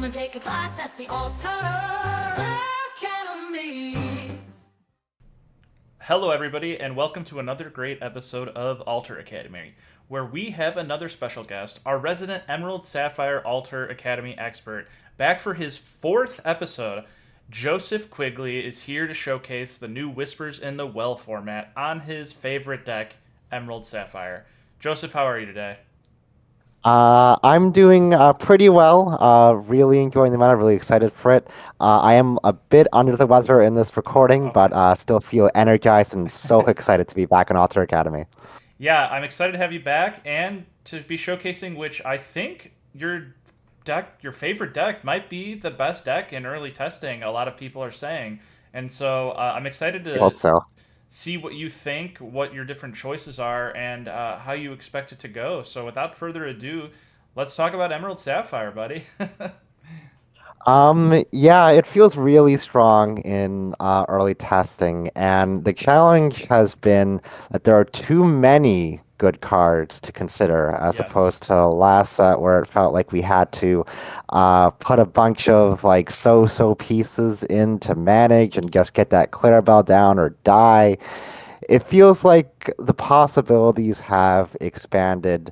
Come and take a class at the Alter Academy. Hello, everybody, and welcome to another great episode of Alter Academy, where we have another special guest, our resident Emerald Sapphire Alter Academy expert, back for his fourth episode. Joseph Quigley is here to showcase the new Whispers in the Well format on his favorite deck, Emerald Sapphire. Joseph, how are you today? I'm doing pretty well. Really enjoying the meta. Really excited for it. I am a bit under the weather in this recording, Okay. but still feel energized and so excited to be back in Alter Academy. Yeah, I'm excited to have you back and to be showcasing which I think your favorite deck, might be the best deck in early testing. A lot of people are saying, and so I'm excited I hope to so. see what you think, what your different choices are, and how you expect it to go. So without further ado, let's talk about Emerald Sapphire, buddy. Yeah, it feels really strong in early testing, and the challenge has been that there are too many good cards to consider, as Yes. opposed to last set where it felt like we had to put a bunch of like so-so pieces in to manage and just get that Clarabelle down or die. It feels like the possibilities have expanded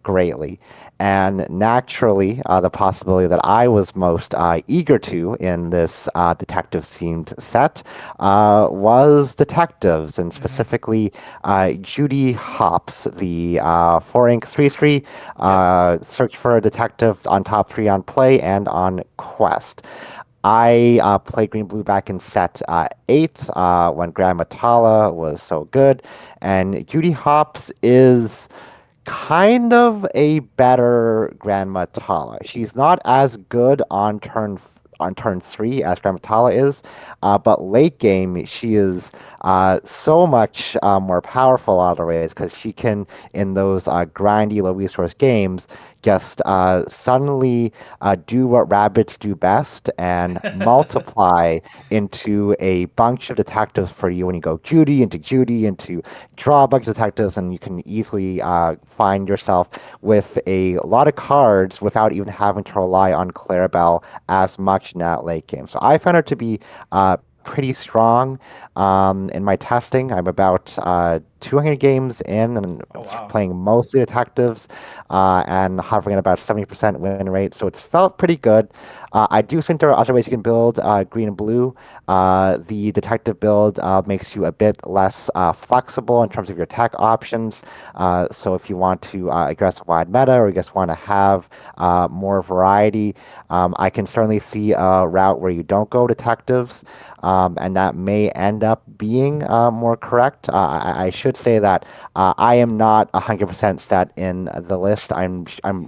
greatly. And naturally, the possibility that I was most eager to in this detective themed set was detectives, and Hmm. specifically Judy Hopps, the 4 ink 3/3 Yep. search for a detective on top three on play and on quest. I played Green Blue back in set 8 when Grand Matala was so good, and Judy Hopps is kind of a better Grand Matala. She's not as good on turn 3 as Grand Matala is, but late game she is so much more powerful a lot of the ways because she can in those grindy low resource games just suddenly do what rabbits do best and multiply into a bunch of detectives for you when you go Judy into draw a bunch of detectives, and you can easily find yourself with a lot of cards without even having to rely on Clarabelle as much in that late game. So I found her to be pretty strong in my testing. I'm about 200 games in and Oh wow. playing mostly detectives and hovering at about 70% win rate. So it's felt pretty good. I do think there are other ways you can build green and blue. The detective build makes you a bit less flexible in terms of your tech options. So if you want to address a wide meta or you just want to have more variety, I can certainly see a route where you don't go detectives, and that may end up being more correct. I should say that I am not 100% set in the list. I'm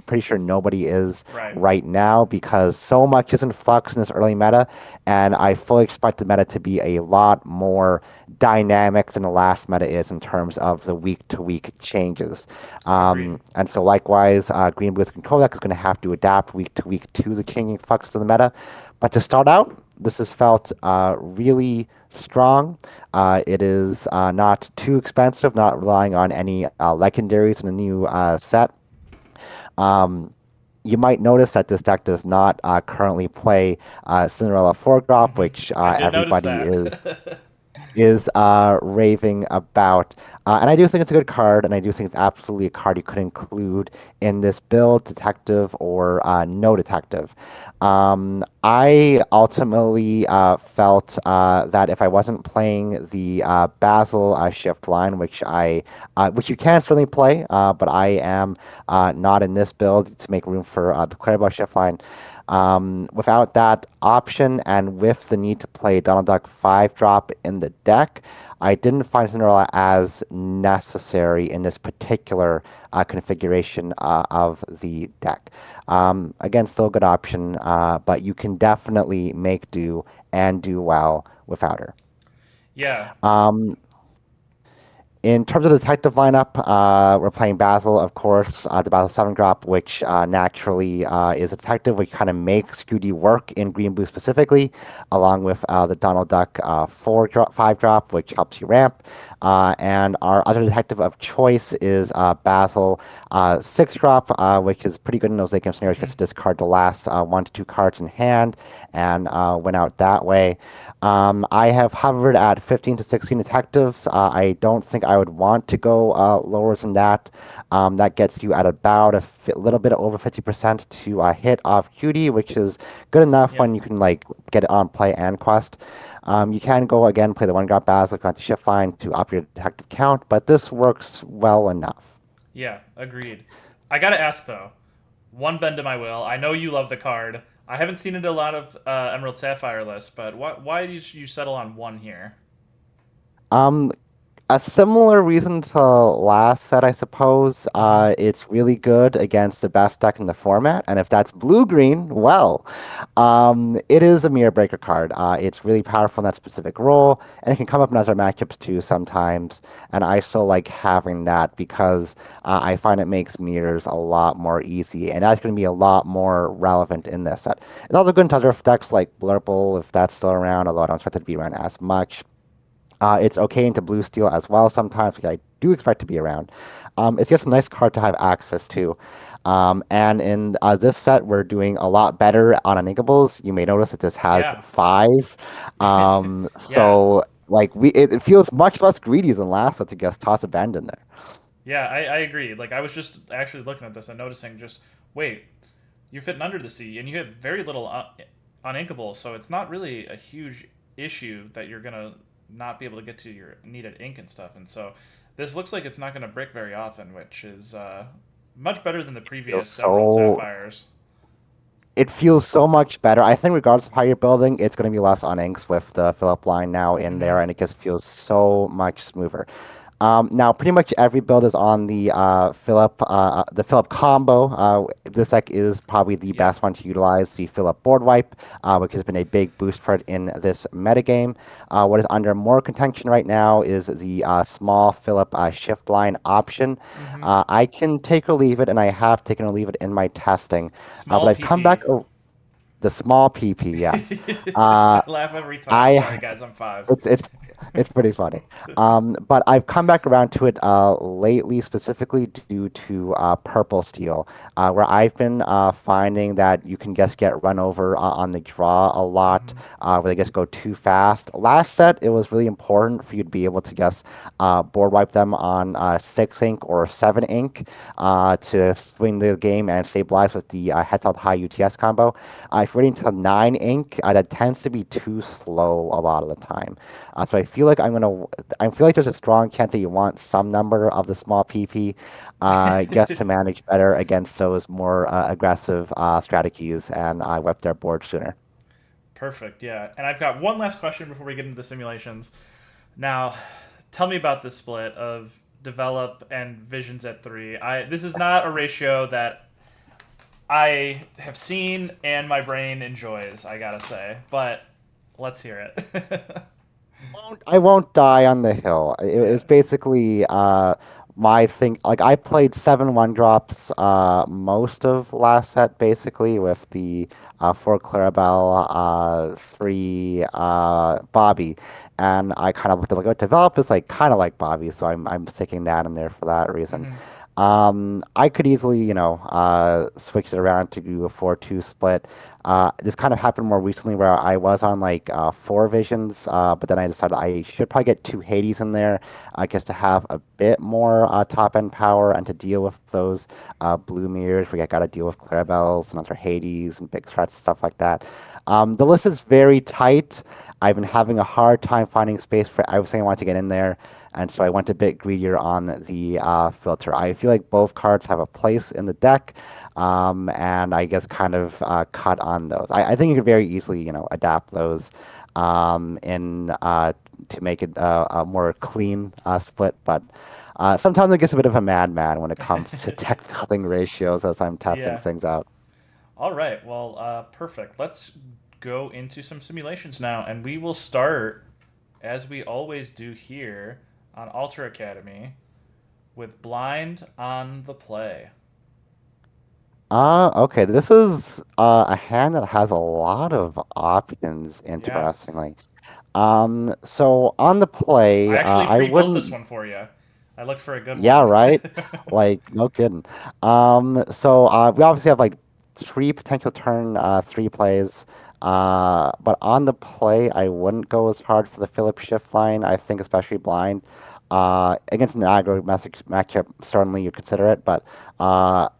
pretty sure nobody is Right. right now because so much is in flux in this early meta, and I fully expect the meta to be a lot more dynamic than the last meta is in terms of the week to week changes. Agreed. And so likewise, Green Blue's control deck is going to have to adapt week to week to the changing flux of the meta. But to start out, this has felt really strong. It is not too expensive, not relying on any legendaries in the new set. Um, you might notice that this deck does not currently play Cinderella 4 drop, Hmm. which I did notice everybody that. is raving about. And I do think it's a good card, and I do think it's absolutely a card you could include in this build, detective or no detective. I ultimately felt that if I wasn't playing the Basil shift line, which you can certainly play, but I am not in this build to make room for the Clarabelle shift line. Without that option and with the need to play Donald Duck 5 drop in the deck, I didn't find Cinderella as necessary in this particular configuration of the deck. Again, still a good option, but you can definitely make do and do well without her. Yeah. Um, in terms of the detective lineup, we're playing Basil, of course, the Basil 7 drop, which naturally is a detective, which kind of makes Judy work in Green Blue specifically, along with the Donald Duck 5 drop, which helps you ramp. And our other detective of choice is Basil, 6 drop, which is pretty good in those late game scenarios. Gets to discard the last 1 to 2 cards in hand and win out that way. I have hovered at 15 to 16 detectives. I don't think I would want to go lower than that. That gets you at about little bit over 50% to hit off Cutie, which is good enough Yep. when you can like get it on play and quest. You can go again, play the 1 drop Basil if you want to shift line to up your detective count, but this works well enough. Yeah, agreed. I gotta ask though, one bend to my will. I know you love the card. I haven't seen it in a lot of Emerald Sapphire lists, but why did you settle on one here? Um, A similar reason to last set, I suppose. Mm-hmm. It's really good against the best deck in the format, and if that's blue-green, well, it is a mirror breaker card. It's really powerful in that specific role, and it can come up in other matchups too sometimes. And I still like having that because I find it makes mirrors a lot more easy, and that's going to be a lot more relevant in this set. It's also good in other decks like Blurple, if that's still around, although I don't expect it to be around as much. It's okay into blue steel as well sometimes, which I do expect to be around. It's just a nice card to have access to. And in this set, we're doing a lot better on uninkables. You may notice that this has Yeah. 5. Yeah. So like it feels much less greedy than last set to just toss a bend in there. Yeah, I agree. Like I was just actually looking at this and noticing just wait, you're fitting under the sea and you have very little uninkable, so it's not really a huge issue that you're gonna not be able to get to your needed ink and stuff. And so this looks like it's not gonna brick very often, which is much better than the Feels previous Emerald so Sapphires. it feels so much better. I think regardless of how you're building, it's going to be less on inks with the fill up line now in Mm-hmm. there, and it just feels so much smoother. Now, pretty much every build is on the Philip combo. This deck is probably the Yep. best one to utilize the Philip board wipe, which has been a big boost for it in this metagame. What is under more contention right now is the small Philip shift line option. Mm-hmm. I can take or leave it, and I have taken or leave it in my testing, but Small I've come back. PP. The small PP, yes. I Uh, laugh every time. I Sorry guys, I'm 5. it's it's it's pretty funny. But I've come back around to it lately, specifically due to Purple Steel, where I've been finding that you can just get run over on the draw a lot, Mm-hmm. where they just go too fast. Last set, it was really important for you to be able to just board wipe them on 6 ink or 7 ink to swing the game and stabilize with the heads held high UTS combo. If you're waiting until 9 ink, that tends to be too slow a lot of the time. So I feel like there's a strong chance that you want some number of the small PP, just to manage better against those more aggressive strategies and wipe their board sooner. Perfect. Yeah. And I've got one last question before we get into the simulations. Now, tell me about the split of develop and visions at 3. I This is not a ratio that I have seen and my brain enjoys, I got to say. But let's hear it. I won't die on the hill. It Yeah. was basically my thing. Like I played 7 1 drops most of last set, basically with the 4 Clarabelle, 3 Bobby, and I kind of looked at like, oh, develop is like kind of like Bobby, so I'm sticking that in there for that reason. Hmm. I could easily, switch it around to do a 4-2 split. This kind of happened more recently where I was on like 4 visions, but then I decided I should probably get 2 Hades in there, just to have a bit more top end power and to deal with those blue mirrors where you got to deal with Clarabelles and other Hades and big threats, stuff like that. The list is very tight. I've been having a hard time finding space for everything I want to get in there, and so I went a bit greedier on the filter. I feel like both cards have a place in the deck, and I guess kind of cut on those. I think you could very easily, adapt those in to make it a more clean split, but sometimes it gets a bit of a madman when it comes to deck building ratios as I'm testing Yeah. things out. All right. Well, perfect. Let's go into some simulations now, and we will start as we always do here on Alter Academy with blind on the play. Okay, this is a hand that has a lot of options, Yeah. interestingly. So on the I play, actually I pre-built this wouldn't. one for you. I looked for a good Yeah, one. right. Like no kidding. We obviously have like three potential turn three plays. But on the play, I wouldn't go as hard for the Philip shift line. I think especially blind. Against an aggro matchup, certainly you consider it. But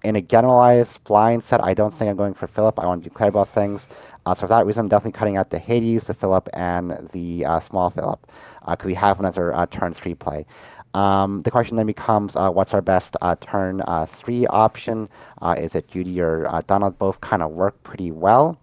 in a generalized blind set, I don't think I'm going for Philip. I want to do Clarabelle things. So for that reason, I'm definitely cutting out the Hades, the Philip, and the small Philip, because we have another turn three play. The question then becomes, what's our best turn three option? Is it Judy or Donald? Both kind of work pretty well.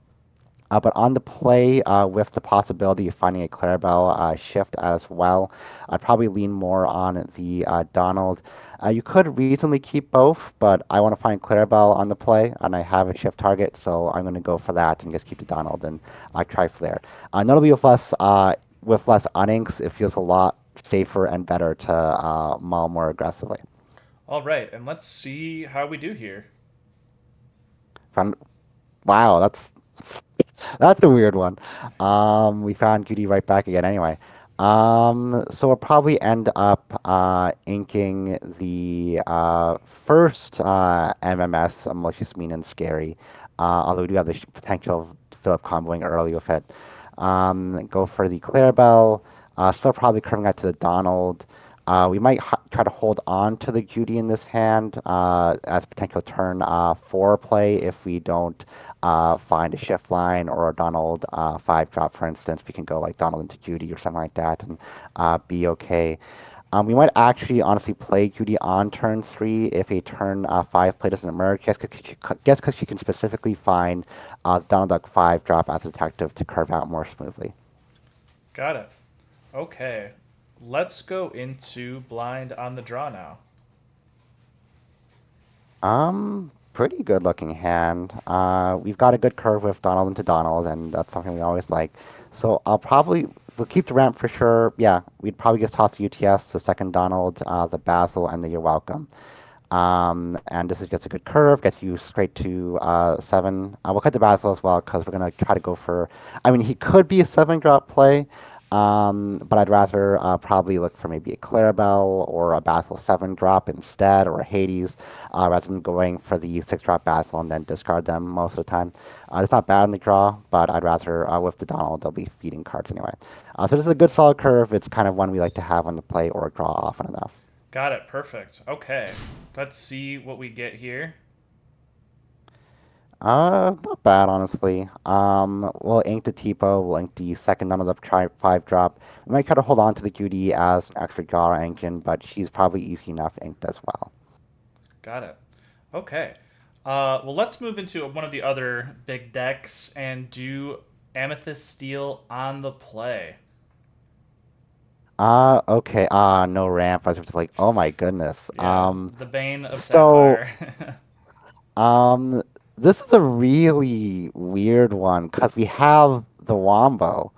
But on the play, with the possibility of finding a Clarabelle shift as well, I'd probably lean more on the Donald. You could reasonably keep both, but I want to find Clarabelle on the play, and I have a shift target, so I'm going to go for that and just keep the Donald and try for there. Notably with less uninks, it feels a lot safer and better to maul more aggressively. All right, and let's see how we do here. Found, wow, that's a weird one. We found Judy right back again anyway. So we'll probably end up inking the first MMS, Malicious, Mean, and Scary. Although we do have the potential of Philip comboing early with it. Go for the Clarabelle. Still probably curving out to the Donald. We might try to hold on to the Judy in this hand as a potential turn four play if we don't find a shift line or a Donald five drop, for instance. We can go like Donald into Judy or something like that and be okay. We might actually honestly play Judy on turn three if a turn five play doesn't emerge, just because she can specifically find Donald Duck five drop as a detective to curve out more smoothly. Got it. Okay, let's go into blind on the draw now. Pretty good looking hand. We've got a good curve with Donald into Donald, and that's something we always like. So we'll keep the ramp for sure. Yeah, we'd probably just toss the UTS, the second Donald, the Basil, and the You're Welcome. And this is just a good curve, gets you straight to seven. We'll cut the Basil as well because we're gonna try to go for. I mean, he could be a seven drop play, but I'd rather probably look for maybe a Clarabelle or a Basil seven drop instead, or a Hades, rather than going for the six drop Basil and then discard them most of the time. It's not bad in the draw, but I'd rather with the Donald they'll be feeding cards anyway. So this is a good solid curve. It's kind of one we like to have on the play or draw often enough. Got it. Perfect. Okay, let's see what we get here. Not bad, honestly. We'll ink the Tipo, we'll ink the second none of the five drop. We might try to hold on to the Judy as an extra draw engine, but she's probably easy enough inked as well. Got it. Okay. Well, let's move into one of the other big decks and do Amethyst Steel on the play. Okay. No ramp. I was just like, oh my goodness. Yeah, the Bane of So, Sapphire. um, this is a really weird one because we have the Wombo.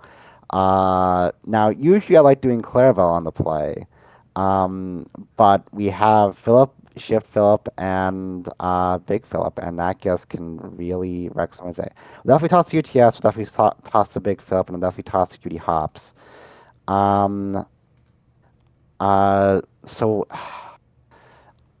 Now usually I like doing Clarabelle on the play, um, but we have Philip, Shift Philip, and Big Philip, and that just can really wreck someone's day. We'll definitely toss the UTS. We'll definitely toss the Big Philip, and we'll definitely toss the Judy Hops. Um, so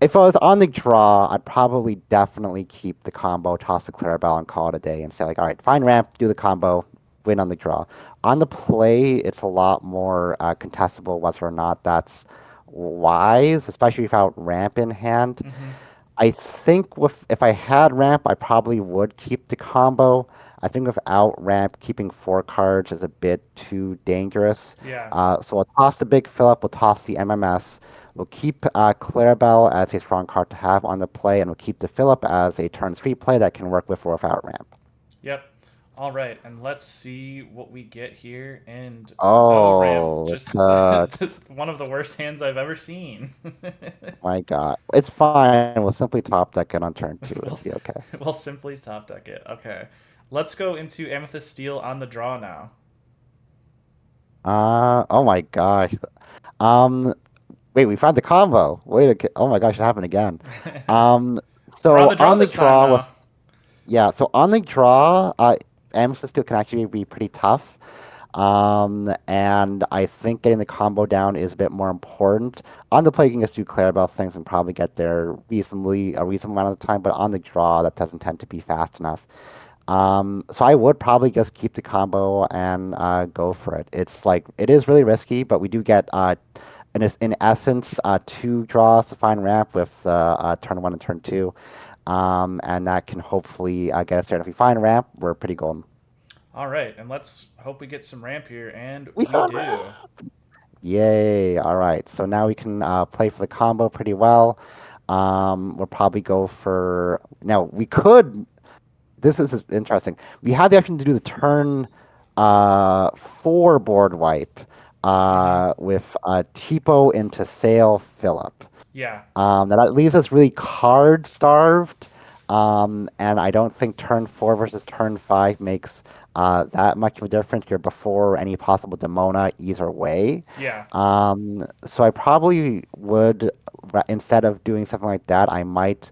if I was on the draw, I'd probably definitely keep the combo, toss the Clarabelle, and call it a day, and say like, all right, find ramp, do the combo, win on the draw. On the play, it's a lot more contestable whether or not that's wise, especially without ramp in hand. Mm-hmm. I think if I had ramp, I probably would keep the combo. I think without ramp, keeping four cards is a bit too dangerous. Yeah. So we'll toss the Big Philip, we'll toss the MMS, we'll keep Clarabelle as a strong card to have on the play, and we'll keep the Philip as a turn three play that can work with or without ramp. Yep. All right, and let's see what we get here. And no ramp. Oh, Just one of the worst hands I've ever seen. my God. It's fine. We'll simply top deck it on turn two. It'll we'll, be okay. we'll simply top deck it. Okay. Let's go into Amethyst Steel on the draw now. Oh my gosh. Um, Wait, we found the combo. Oh my gosh, it happened again. Um, We're on so the draw on the this time draw with now. yeah, so on the draw, Amethyst still can actually be pretty tough. And I think getting the combo down is a bit more important. On the play, you can just do Clarabelle things and probably get there a reasonable amount of time, but on the draw, that doesn't tend to be fast enough. So I would probably just keep the combo and go for it. It is really risky, but we do get in essence two draws to find ramp with turn one and turn two, and that can hopefully get us there. And if we find ramp, we're pretty golden. All right, and let's hope we get some ramp here, and We we found ramp. do. Yay! All right, so now we can play for the combo pretty well. We'll probably go for now. We could. This is interesting. We have the option to do the turn four board wipe Mm-hmm. with Tipo into Sail Philip. Yeah, Now that leaves us really card starved, and I don't think turn four versus turn five makes that much of a difference. You're before any possible Demona either way. yeah. So I probably would, instead of doing something like that, I might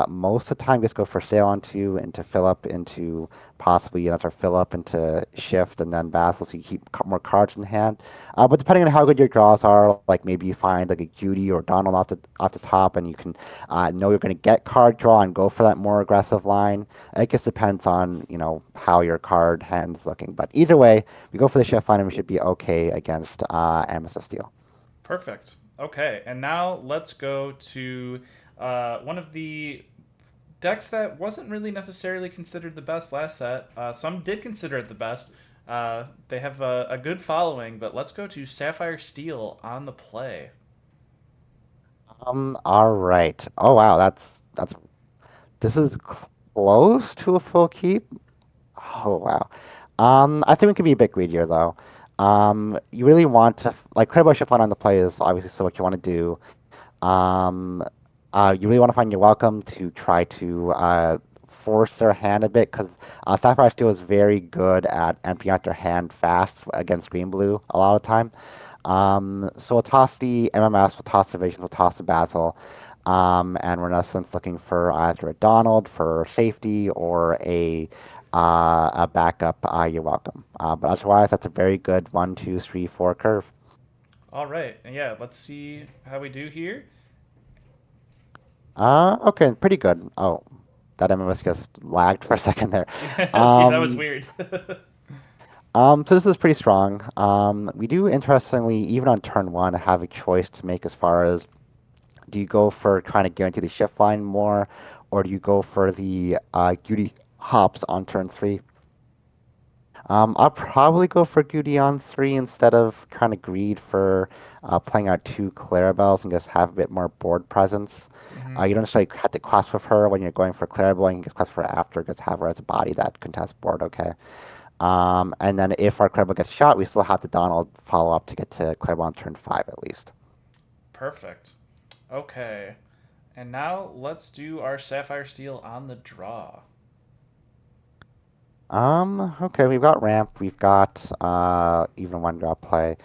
most of the time just go for sail on two into fill up into possibly another fill up into shift and then Basil so you keep more cards in hand. But depending on how good your draws are, like maybe you find like a Judy or Donald off the top, and you can know you're going to get card draw and go for that more aggressive line. It just depends on how your card hand's looking. But either way, we go for the shift line and we should be okay against Amethyst Steel. Perfect. Okay, and now let's go to one of the decks that wasn't really necessarily considered the best last set. Some did consider it the best. They have a good following, but let's go to Sapphire Steel on the play. All right. Oh wow, that's this is close to a full keep. Oh wow. I think we could be a bit greedier though. You really want to like Credible Shift on the play is obviously still what you want to do. Um, you really want to find your welcome to try to force their hand a bit because Sapphire Steel is very good at emptying out their hand fast against Green Blue a lot of the time. So we'll toss the MMS, we'll toss the Visions, we'll toss the Basil. And we're in essence looking for either a Donald for safety or a backup. You're welcome. But otherwise, that's a very good 1, 2, 3, 4 curve. All right, and yeah, let's see how we do here. Okay, pretty good. Oh, that MMS just lagged for a second there. Yeah, that was Um, weird. so this is pretty strong. We do interestingly, even on turn one, have a choice to make as far as do you go for trying to guarantee the shift line more, or do you go for the Duty hops on turn three? I'll probably go for Goody on three instead of trying to greed for playing out two Clarabelles and just have a bit more board presence. Hmm. You don't necessarily have to quest with her when you're going for Clarabelle, and you can just quest for her after, just have her as a body that contests board, okay? And then if our Clarabelle gets shot, we still have the Donald follow up to get to Clarabelle on turn five at least. Perfect. Okay, and now let's do our Sapphire Steel on the draw. Okay, we've got ramp, we've got even one drop play.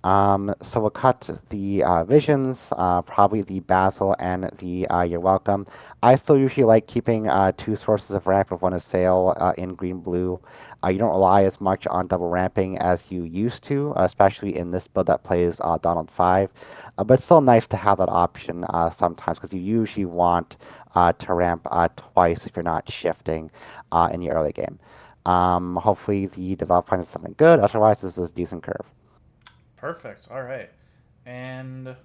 So we'll cut the visions, probably the basil and the you're welcome. I still usually like keeping two sources of ramp if one is sail in green blue. You don't rely as much on double ramping as you used to, especially in this build that plays Donald 5. But it's still nice to have that option sometimes because you usually want to ramp twice if you're not shifting in the early game. Hopefully the developer finds something good. Otherwise, this is a decent curve. Perfect. All right, and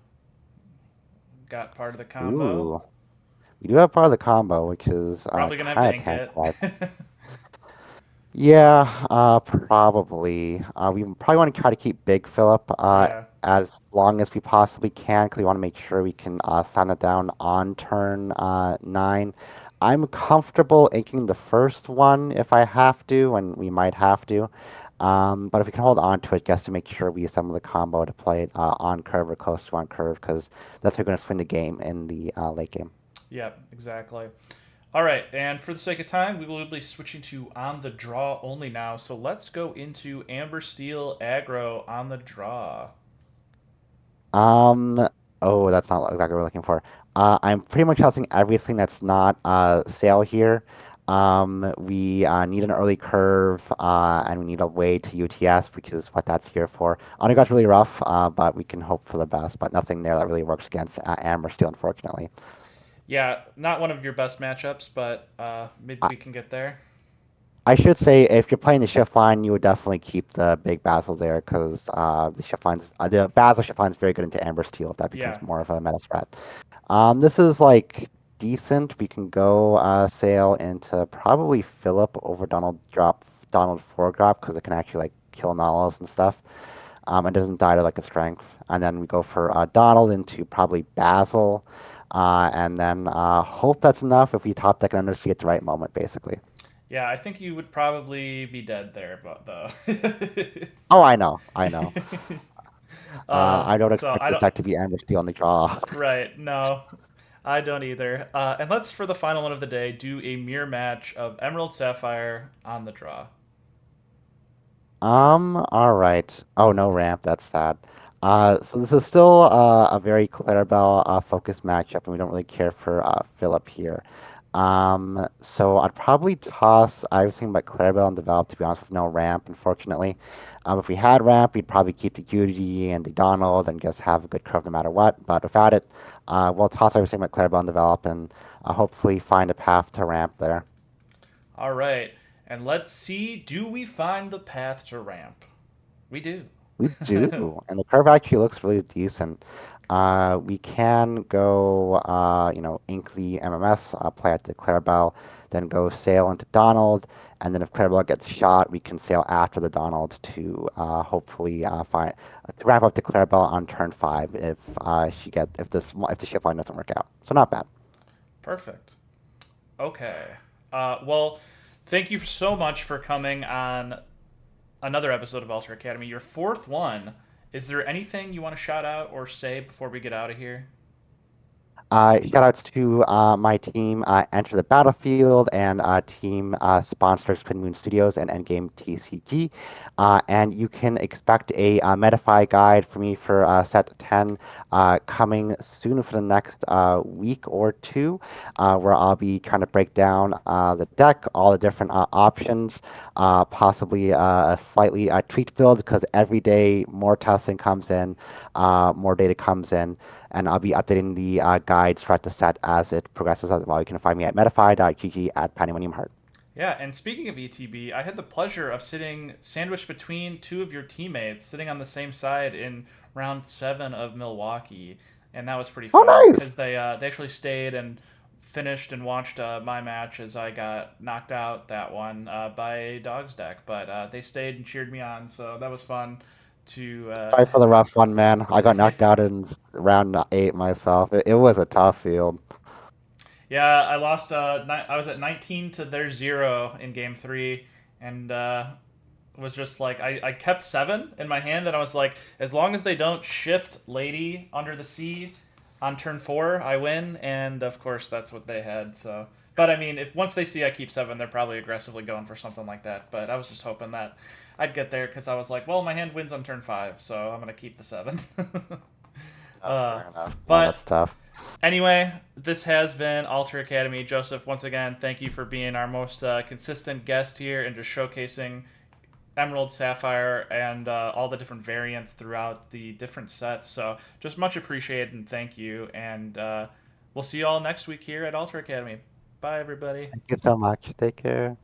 got part of the combo. Ooh. We do have part of the combo, which is Probably gonna have kind to of ink it. tantalizing. Yeah, probably. We probably want to try to keep Big Philip Yeah. as long as we possibly can, because we want to make sure we can slam it down on turn 9. I'm comfortable inking the first one if I have to, and we might have to. But if we can hold on to it, just to make sure we assemble the combo to play it on curve or close to on curve, because that's how we're going to swing the game in the late game. Yep. Exactly. All right, and for the sake of time, we will be switching to on the draw only now. So let's go into Amber Steel aggro on the draw. Um, oh, that's not exactly what we're looking for. I'm pretty much housing everything that's not sale here. We need an early curve, and we need a way to UTS, which is what that's here for. Underground's really rough, but we can hope for the best. But nothing there that really works against Amber Steel, unfortunately. Yeah, not one of your best matchups, but maybe I, we can get there. I should say if you're playing the shift line, you would definitely keep the big Basil there because the Basil shift line is very good into Amber Steel if that becomes Yeah. more of a meta threat. This is like decent. We can go sail into probably Philip over Donald 4 drop because it can actually like kill Nulls and stuff. It doesn't die to like a strength. And then we go for Donald into probably Basil. And then hope that's enough if we top deck and undersea at the right moment, basically. Yeah, I think you would probably be dead there, but though. Oh, I know, I know. I don't So expect I this don't. deck to be Amber Steel on the draw. Right, no, I don't either. And let's, for the final one of the day, do a mirror match of Emerald Sapphire on the draw. All right. Oh, no ramp. That's sad. So this is still a very Clarabelle focused matchup, and we don't really care for Philip here. So I'd probably toss everything but Clarabelle and Develop, to be honest, with no ramp, unfortunately. If we had ramp, we'd probably keep the Judy and the Donald and just have a good curve no matter what. But without it, we'll toss everything but Clarabelle and Develop and hopefully find a path to ramp there. All right, and let's see. Do we find the path to ramp? We do. We do, and the curve actually looks really decent. We can go, ink the MMS, play at the Clarabelle, then go sail into Donald, and then if Clarabelle gets shot, we can sail after the Donald to hopefully find to wrap up the Clarabelle on turn 5 if if the ship line doesn't work out. So not bad. Perfect. Okay. Well, thank you so much for coming on another episode of Alter Academy, your fourth one. Is there anything you want to shout out or say before we get out of here? Shout outs to my team, Enter the Battlefield, and team sponsors Twin Moon Studios and Endgame TCG. And you can expect a Metafy guide for me for set 10 coming soon for the next week or two, where I'll be trying to break down the deck, all the different options, possibly a slightly tweaked build because every day more testing comes in, more data comes in, and I'll be updating the guides throughout the set as it progresses as well. You can find me at metafy.gg at Pandemonium Heart. Yeah, and speaking of ETB, I had the pleasure of sitting sandwiched between two of your teammates, sitting on the same side in round 7 of Milwaukee, and that was pretty Oh, fun nice! because they actually stayed and finished and watched my match as I got knocked out that one by a dog's deck, but they stayed and cheered me on, so that was fun to Sorry for the rough one, man. I got knocked out in round 8 myself. It was a tough field. Yeah, I lost. I was at 19 to their 0 in game 3, and was just like I kept 7 in my hand, and I was like, as long as they don't shift Lady under the sea on turn 4, I win. And of course, that's what they had. So, but I mean, if once they see I keep 7, they're probably aggressively going for something like that. But I was just hoping that I'd get there because I was like, well, my hand wins on turn 5, so I'm gonna keep the 7. uh, Fair enough. Well, but that's tough. Anyway, this has been Alter Academy. Joseph, once again, thank you for being our most consistent guest here and just showcasing Emerald, Sapphire, and all the different variants throughout the different sets. So, just much appreciated and thank you. And we'll see you all next week here at Alter Academy. Bye, everybody. Thank you so much. Take care.